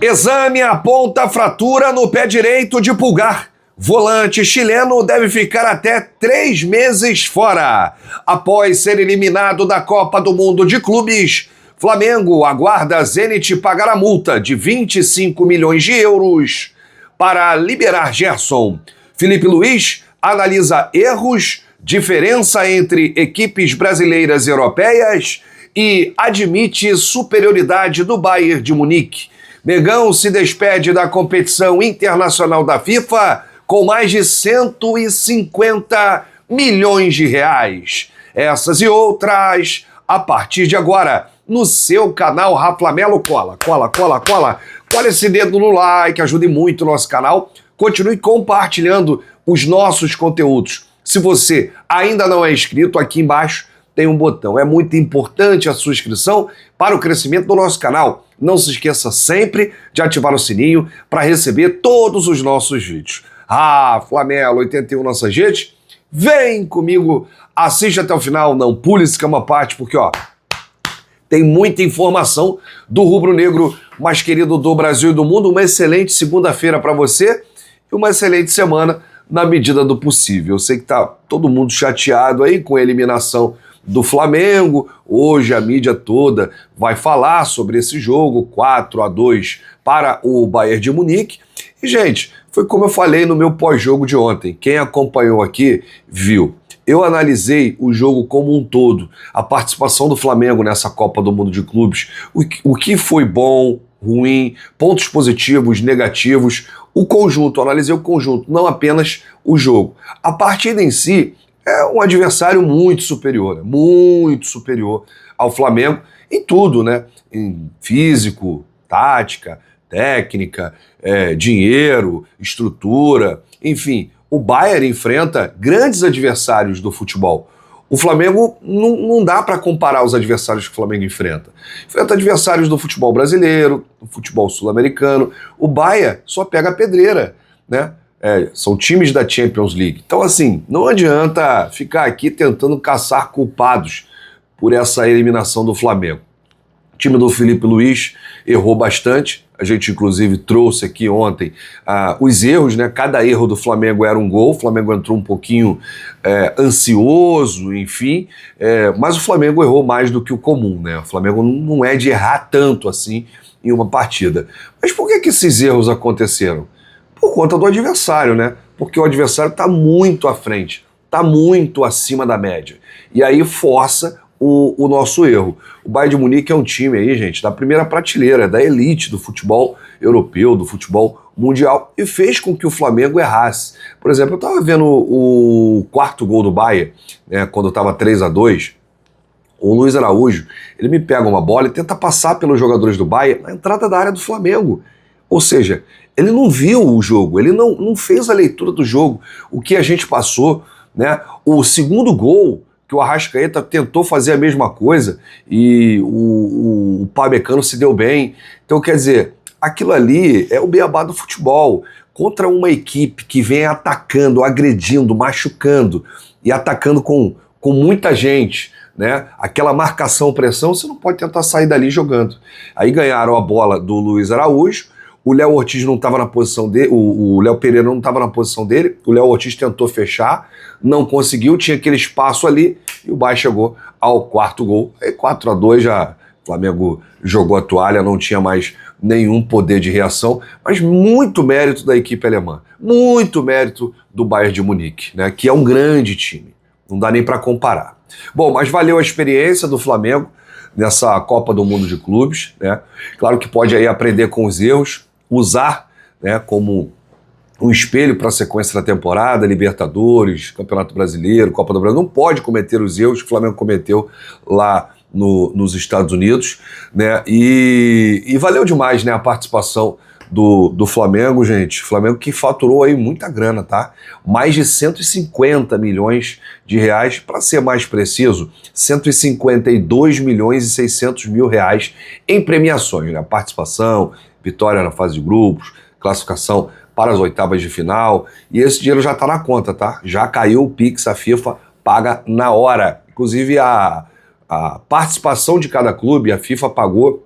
Exame aponta fratura no pé direito de Pulgar. Volante chileno deve ficar até 3 meses fora. Após ser eliminado da Copa do Mundo de Clubes, Flamengo aguarda Zenit pagar a multa de 25 milhões de euros para liberar Gerson. Felipe Luiz analisa erros, diferença entre equipes brasileiras e europeias e admite superioridade do Bayern de Munique. Mengão se despede da competição internacional da FIFA com mais de 150 milhões de reais. Essas e outras, a partir de agora, no seu canal Raflamelo. Cola esse dedo no like, ajude muito o nosso canal. Continue compartilhando os nossos conteúdos. Se você ainda não é inscrito, aqui embaixo tem um botão. É muito importante a sua inscrição para o crescimento do nosso canal. Não se esqueça sempre de ativar o sininho para receber todos os nossos vídeos. Flamelo 81 nossas redes. Vem comigo, assiste até o final, não pule esse cama parte, porque tem muita informação do rubro-negro mais querido do Brasil e do mundo. Uma excelente segunda-feira para você e uma excelente semana na medida do possível. Eu sei que tá todo mundo chateado aí com a eliminação do Flamengo. Hoje a mídia toda vai falar sobre esse jogo, 4-2 para o Bayern de Munique. E, gente, foi como eu falei no meu pós-jogo de ontem. Quem acompanhou aqui viu. Eu analisei o jogo como um todo, a participação do Flamengo nessa Copa do Mundo de Clubes, o que foi bom, ruim, pontos positivos, negativos, o conjunto, eu analisei o conjunto, não apenas o jogo. A partida em si é um adversário muito superior ao Flamengo em tudo, né? Em físico, tática, técnica, dinheiro, estrutura, enfim. O Bayern enfrenta grandes adversários do futebol. O Flamengo não dá para comparar os adversários que o Flamengo enfrenta. Enfrenta adversários do futebol brasileiro, do futebol sul-americano. O Bayern só pega a pedreira, né? São times da Champions League. Então, assim, não adianta ficar aqui tentando caçar culpados por essa eliminação do Flamengo. O time do Felipe Luiz errou bastante. A gente, inclusive, trouxe aqui ontem os erros, né? Cada erro do Flamengo era um gol. O Flamengo entrou um pouquinho ansioso, enfim. Mas o Flamengo errou mais do que o comum, né? O Flamengo não é de errar tanto assim em uma partida. Mas por que esses erros aconteceram? Por conta do adversário, né? Porque o adversário está muito à frente, está muito acima da média. E aí força o nosso erro. O Bayern de Munique é um time aí, gente, da primeira prateleira, da elite do futebol europeu, do futebol mundial, e fez com que o Flamengo errasse. Por exemplo, eu estava vendo o quarto gol do Bayern, né, quando estava 3-2, o Luiz Araújo, ele me pega uma bola e tenta passar pelos jogadores do Bayern na entrada da área do Flamengo. Ou seja, ele não viu o jogo, ele não fez a leitura do jogo, o que a gente passou, né? O segundo gol, que o Arrascaeta tentou fazer a mesma coisa e o Pamecano se deu bem. Então, quer dizer, aquilo ali é o beabá do futebol. Contra uma equipe que vem atacando, agredindo, machucando e atacando com muita gente, né? Aquela marcação-pressão, você não pode tentar sair dali jogando. Aí ganharam a bola do Luiz Araújo. O Léo Ortiz não estava na posição dele, o Léo Pereira não estava na posição dele, o Léo Ortiz tentou fechar, não conseguiu, tinha aquele espaço ali, e o Bayern chegou ao quarto gol. Aí 4-2 já o Flamengo jogou a toalha, não tinha mais nenhum poder de reação, mas muito mérito da equipe alemã, muito mérito do Bayern de Munique, né, que é um grande time, não dá nem para comparar. Bom, mas valeu a experiência do Flamengo nessa Copa do Mundo de Clubes, né? Claro que pode aí aprender com os erros, usar, né, como um espelho para a sequência da temporada, Libertadores, Campeonato Brasileiro, Copa do Brasil. Não pode cometer os erros que o Flamengo cometeu lá nos Estados Unidos, né? E valeu demais, né, a participação do Flamengo, gente. O Flamengo que faturou aí muita grana, tá? Mais de 150 milhões de reais, para ser mais preciso, 152 milhões e 600 mil reais em premiações, né? Participação, vitória na fase de grupos, classificação para as oitavas de final, e esse dinheiro já está na conta, tá? Já caiu o Pix, a FIFA paga na hora. Inclusive a participação de cada clube, a FIFA pagou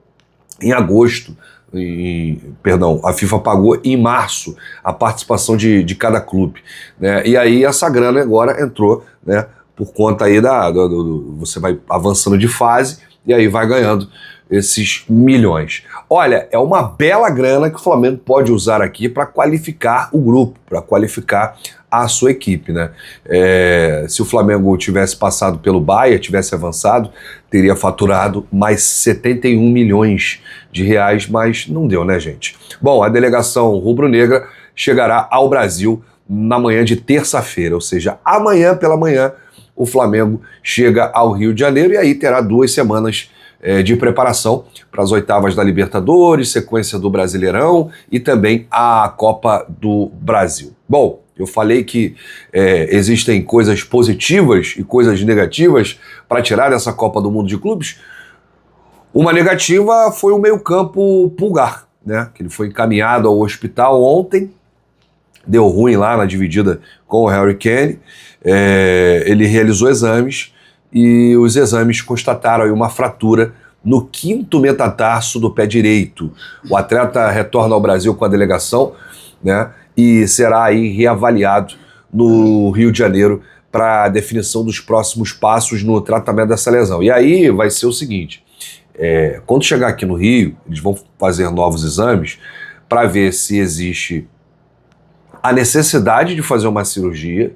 em agosto, Perdão, a FIFA pagou em março a participação de cada clube, né? E aí essa grana agora entrou, né, por conta aí você vai avançando de fase e aí vai ganhando esses milhões. Olha, é uma bela grana que o Flamengo pode usar aqui para qualificar o grupo, para qualificar a sua equipe, né? Se o Flamengo tivesse passado pelo Bahia, tivesse avançado, teria faturado mais 71 milhões de reais, mas não deu, né, gente? Bom, a delegação rubro-negra chegará ao Brasil na manhã de terça-feira, ou seja, amanhã pela manhã o Flamengo chega ao Rio de Janeiro e aí terá 2 semanas de preparação para as oitavas da Libertadores, sequência do Brasileirão e também a Copa do Brasil. Bom, eu falei que existem coisas positivas e coisas negativas para tirar dessa Copa do Mundo de Clubes. Uma negativa foi o meio-campo Pulgar, né? Que ele foi encaminhado ao hospital ontem, deu ruim lá na dividida com o Harry Kane. Ele realizou exames e os exames constataram aí uma fratura no 5º metatarso do pé direito. O atleta retorna ao Brasil com a delegação, né, e será aí reavaliado no Rio de Janeiro para a definição dos próximos passos no tratamento dessa lesão. E aí vai ser o seguinte, quando chegar aqui no Rio, eles vão fazer novos exames para ver se existe a necessidade de fazer uma cirurgia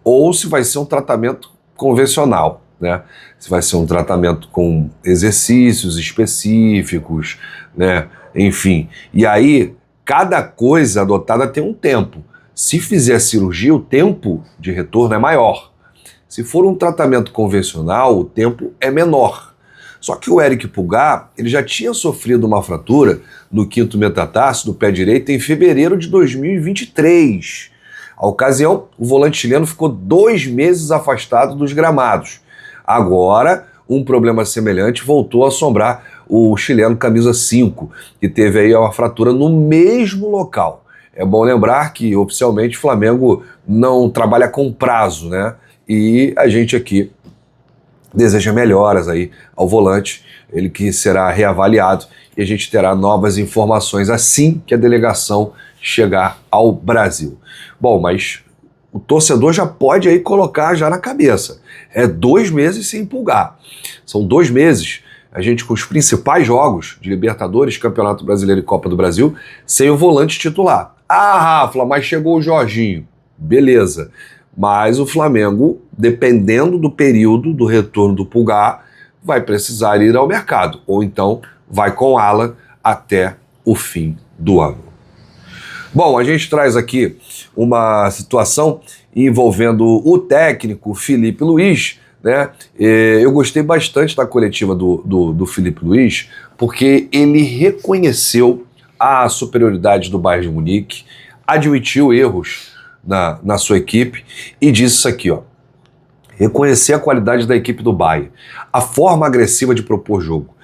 ou se vai ser um tratamento convencional, né? Se vai ser um tratamento com exercícios específicos, né? Enfim. E aí, cada coisa adotada tem um tempo. Se fizer cirurgia, o tempo de retorno é maior. Se for um tratamento convencional, o tempo é menor. Só que o Eric Pulgar, ele já tinha sofrido uma fratura no 5º metatarso do pé direito em fevereiro de 2023. A ocasião, o volante chileno ficou 2 meses afastado dos gramados. Agora, um problema semelhante voltou a assombrar o chileno camisa 5, que teve aí uma fratura no mesmo local. É bom lembrar que, oficialmente, o Flamengo não trabalha com prazo, né? E a gente aqui deseja melhoras aí ao volante, ele que será reavaliado e a gente terá novas informações assim que a delegação chegar ao Brasil. Bom, mas o torcedor já pode aí colocar já na cabeça. 2 meses sem Pulgar. São 2 meses, a gente com os principais jogos de Libertadores, Campeonato Brasileiro e Copa do Brasil, sem o volante titular. Ah, Rafa, mas chegou o Jorginho. Beleza. Mas o Flamengo, dependendo do período do retorno do Pulgar, vai precisar ir ao mercado. Ou então vai com Alan até o fim do ano. Bom, a gente traz aqui uma situação envolvendo o técnico Filipe Luís, né? Eu gostei bastante da coletiva do Filipe Luís, porque ele reconheceu a superioridade do Bayern de Munique, admitiu erros na sua equipe e disse isso aqui, ó. Reconhecer a qualidade da equipe do Bayern, a forma agressiva de propor jogo.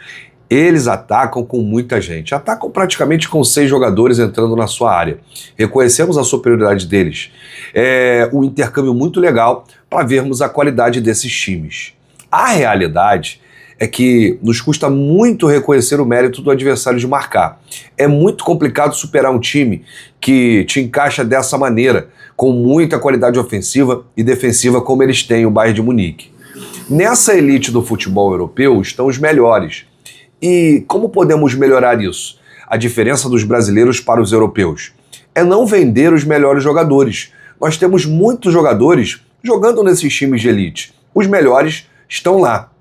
Eles atacam com muita gente, atacam praticamente com 6 jogadores entrando na sua área. Reconhecemos a superioridade deles. É um intercâmbio muito legal para vermos a qualidade desses times. A realidade é que nos custa muito reconhecer o mérito do adversário de marcar. É muito complicado superar um time que te encaixa dessa maneira, com muita qualidade ofensiva e defensiva como eles têm, o Bayern de Munique. Nessa elite do futebol europeu estão os melhores. E como podemos melhorar isso? A diferença dos brasileiros para os europeus é não vender os melhores jogadores. Nós temos muitos jogadores jogando nesses times de elite. Os melhores estão lá.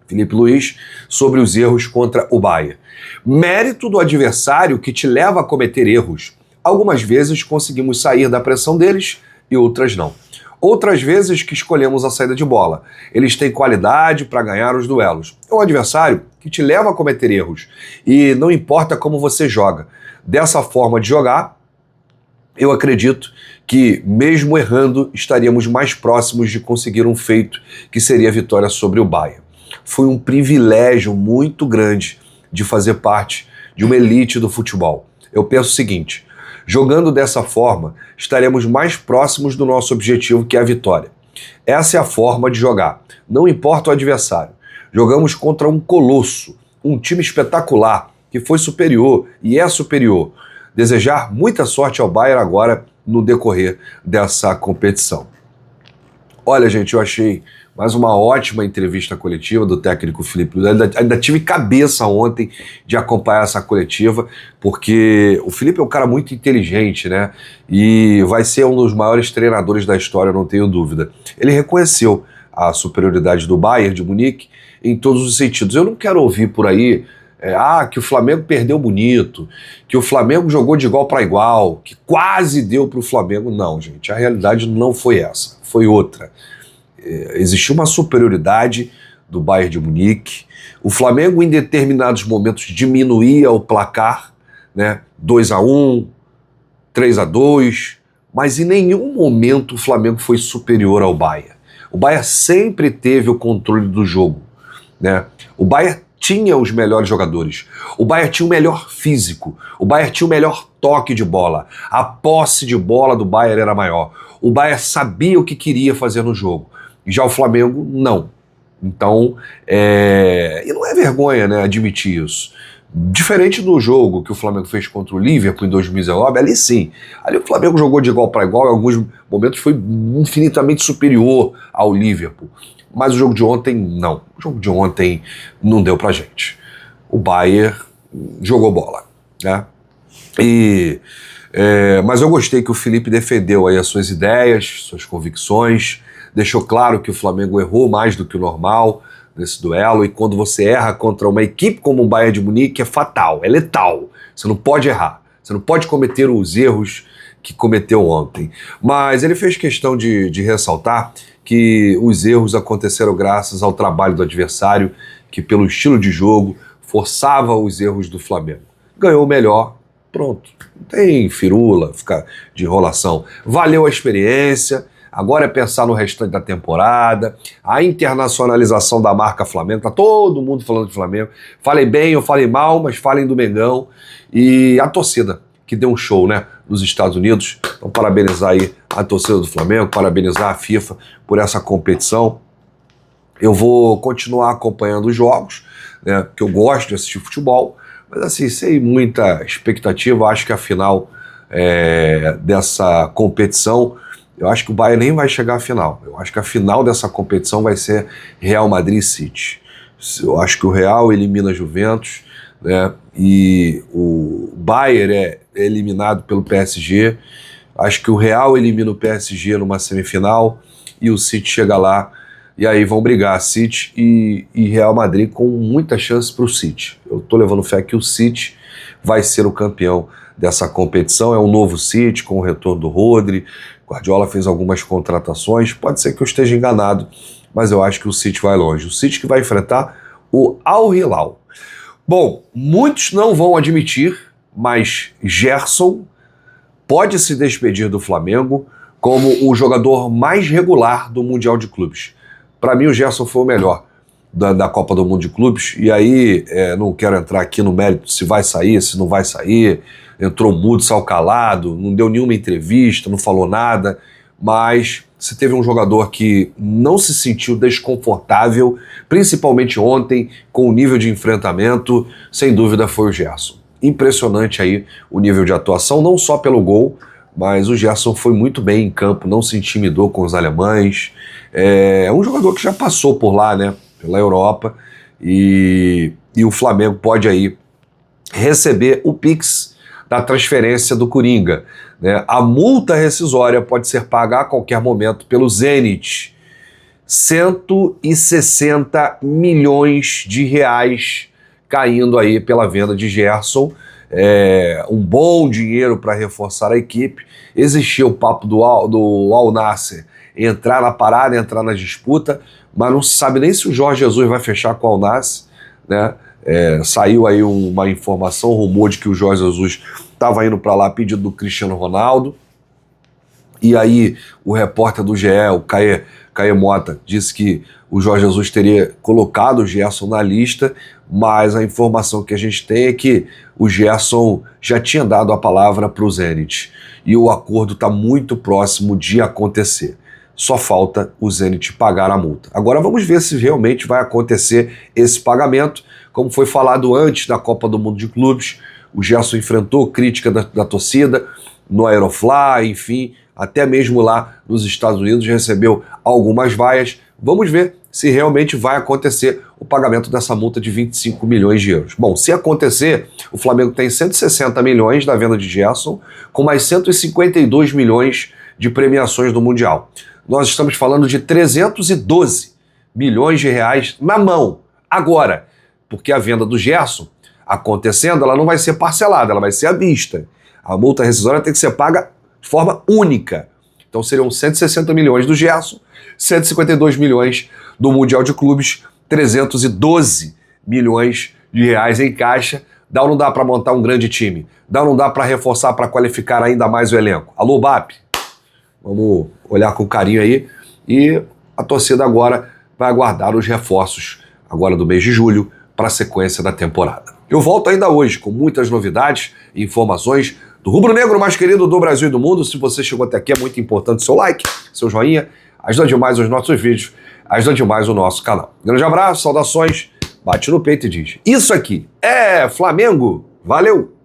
Filipe Luís sobre os erros contra o Bayern. Mérito do adversário que te leva a cometer erros. Algumas vezes conseguimos sair da pressão deles e outras não. Outras vezes que escolhemos a saída de bola. Eles têm qualidade para ganhar os duelos. É um adversário que te leva a cometer erros. E não importa como você joga. Dessa forma de jogar, eu acredito que, mesmo errando, estaríamos mais próximos de conseguir um feito que seria a vitória sobre o Bayern. Foi um privilégio muito grande de fazer parte de uma elite do futebol. Eu penso o seguinte: jogando dessa forma, estaremos mais próximos do nosso objetivo, que é a vitória. Essa é a forma de jogar. Não importa o adversário. Jogamos contra um colosso, um time espetacular, que foi superior e é superior. Desejar muita sorte ao Bayern agora no decorrer dessa competição. Olha, gente, eu achei mais uma ótima entrevista coletiva do técnico Felipe Luiz. Ainda tive cabeça ontem de acompanhar essa coletiva, porque o Felipe é um cara muito inteligente, né? E vai ser um dos maiores treinadores da história, não tenho dúvida. Ele reconheceu a superioridade do Bayern de Munique em todos os sentidos. Eu não quero ouvir por aí que o Flamengo perdeu bonito, que o Flamengo jogou de igual para igual, que quase deu para o Flamengo. Não, gente, a realidade não foi essa, foi outra. Existiu uma superioridade do Bayern de Munique. O Flamengo, em determinados momentos, diminuía o placar, né? 2-1, 3-2, mas em nenhum momento o Flamengo foi superior ao Bayern. O Bayern sempre teve o controle do jogo, né? O Bayern tinha os melhores jogadores, o Bayern tinha o melhor físico, o Bayern tinha o melhor toque de bola, a posse de bola do Bayern era maior, o Bayern sabia o que queria fazer no jogo. Já o Flamengo, não. Então, e não é vergonha, né, admitir isso. Diferente do jogo que o Flamengo fez contra o Liverpool em 2019, ali sim. Ali o Flamengo jogou de igual para igual, em alguns momentos foi infinitamente superior ao Liverpool. Mas o jogo de ontem, não. O jogo de ontem não deu pra gente. O Bayern jogou bola, né? Mas eu gostei que o Felipe defendeu aí as suas ideias, suas convicções, deixou claro que o Flamengo errou mais do que o normal nesse duelo, e quando você erra contra uma equipe como o Bayern de Munique é fatal, é letal. Você não pode errar, você não pode cometer os erros que cometeu ontem. Mas ele fez questão de ressaltar que os erros aconteceram graças ao trabalho do adversário, que pelo estilo de jogo forçava os erros do Flamengo. Ganhou o melhor, pronto. Não tem firula, ficar de enrolação. Valeu a experiência. Agora é pensar no restante da temporada, a internacionalização da marca Flamengo, tá todo mundo falando de Flamengo. Falei bem ou falei mal, mas falem do Mengão. E a torcida, que deu um show, né, nos Estados Unidos. Então, parabenizar aí a torcida do Flamengo, parabenizar a FIFA por essa competição. Eu vou continuar acompanhando os jogos, né, porque eu gosto de assistir futebol, mas assim, sem muita expectativa. Acho que a final dessa competição, eu acho que o Bayern nem vai chegar à final. Eu acho que a final dessa competição vai ser Real Madrid e City. Eu acho que o Real elimina a Juventus, né? E o Bayern é eliminado pelo PSG. Acho que o Real elimina o PSG numa semifinal e o City chega lá. E aí vão brigar City e Real Madrid, com muita chance para o City. Eu estou levando fé que o City vai ser o campeão dessa competição. É um novo City com o retorno do Rodri. Guardiola fez algumas contratações, pode ser que eu esteja enganado, mas eu acho que o City vai longe. O City que vai enfrentar o Al Hilal. Bom, muitos não vão admitir, mas Gerson pode se despedir do Flamengo como o jogador mais regular do Mundial de Clubes. Para mim, o Gerson foi o melhor da Copa do Mundo de Clubes, e aí não quero entrar aqui no mérito se vai sair, se não vai sair. Entrou mudo, saiu calado, não deu nenhuma entrevista, não falou nada, mas se teve um jogador que não se sentiu desconfortável, principalmente ontem, com o nível de enfrentamento, sem dúvida foi o Gerson. Impressionante aí o nível de atuação, não só pelo gol, mas o Gerson foi muito bem em campo, não se intimidou com os alemães. É um jogador que já passou por lá, né, pela Europa, e o Flamengo pode aí receber o Pix da transferência do Coringa, né? A multa rescisória pode ser paga a qualquer momento pelo Zenit. 160 milhões de reais caindo aí pela venda de Gerson. Um bom dinheiro para reforçar a equipe. Existia o papo do Al Nassr entrar na parada, entrar na disputa, mas não se sabe nem se o Jorge Jesus vai fechar com o Al Nassr, né? Saiu aí uma informação, um rumor de que o Jorge Jesus estava indo para lá a pedido do Cristiano Ronaldo, e aí o repórter do GE, o Caê Mota, disse que o Jorge Jesus teria colocado o Gerson na lista, mas a informação que a gente tem é que o Gerson já tinha dado a palavra para o Zenit, e o acordo está muito próximo de acontecer. Só falta o Zenit pagar a multa. Agora vamos ver se realmente vai acontecer esse pagamento. Como foi falado antes da Copa do Mundo de Clubes, o Gerson enfrentou crítica da torcida no Aeroflá, enfim, até mesmo lá nos Estados Unidos recebeu algumas vaias. Vamos ver se realmente vai acontecer o pagamento dessa multa de 25 milhões de euros. Bom, se acontecer, o Flamengo tem 160 milhões da venda de Gerson, com mais 152 milhões de premiações do Mundial. Nós estamos falando de 312 milhões de reais na mão, agora, porque a venda do Gerson acontecendo, ela não vai ser parcelada, ela vai ser à vista. A multa rescisória tem que ser paga de forma única. Então seriam 160 milhões do Gerson, 152 milhões do Mundial de Clubes, 312 milhões de reais em caixa. Dá ou não dá para montar um grande time? Dá ou não dá para reforçar, para qualificar ainda mais o elenco? Alô, BAP? Vamos olhar com carinho aí. E a torcida agora vai aguardar os reforços agora do mês de julho para a sequência da temporada. Eu volto ainda hoje com muitas novidades e informações do rubro-negro mais querido do Brasil e do mundo. Se você chegou até aqui, é muito importante seu like, seu joinha, ajuda demais os nossos vídeos, ajuda demais o nosso canal. Grande abraço, saudações, bate no peito e diz: isso aqui é Flamengo, valeu!